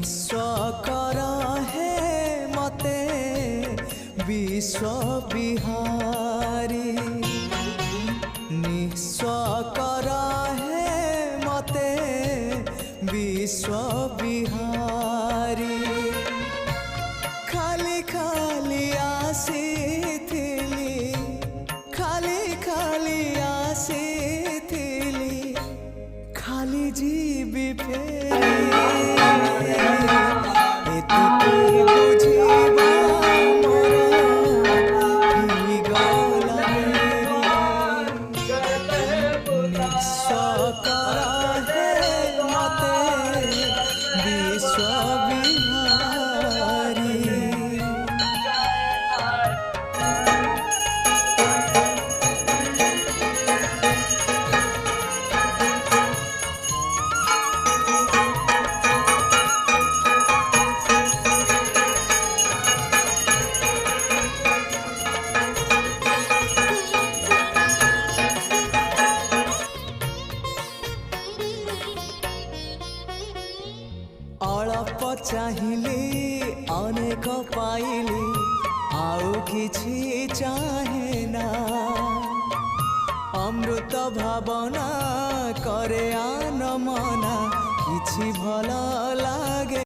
कर हे मते विश्व बिहारी निस्व कर हे मते विश्व बिहारी खाली खाली आसीथिली खाली खाली आसीथिली खाली जीवी फेरी अल्प चाहिली अनेक पाइली आउ किछि चाहे ना अमृत भावना करे आन मना किछि भल लागे।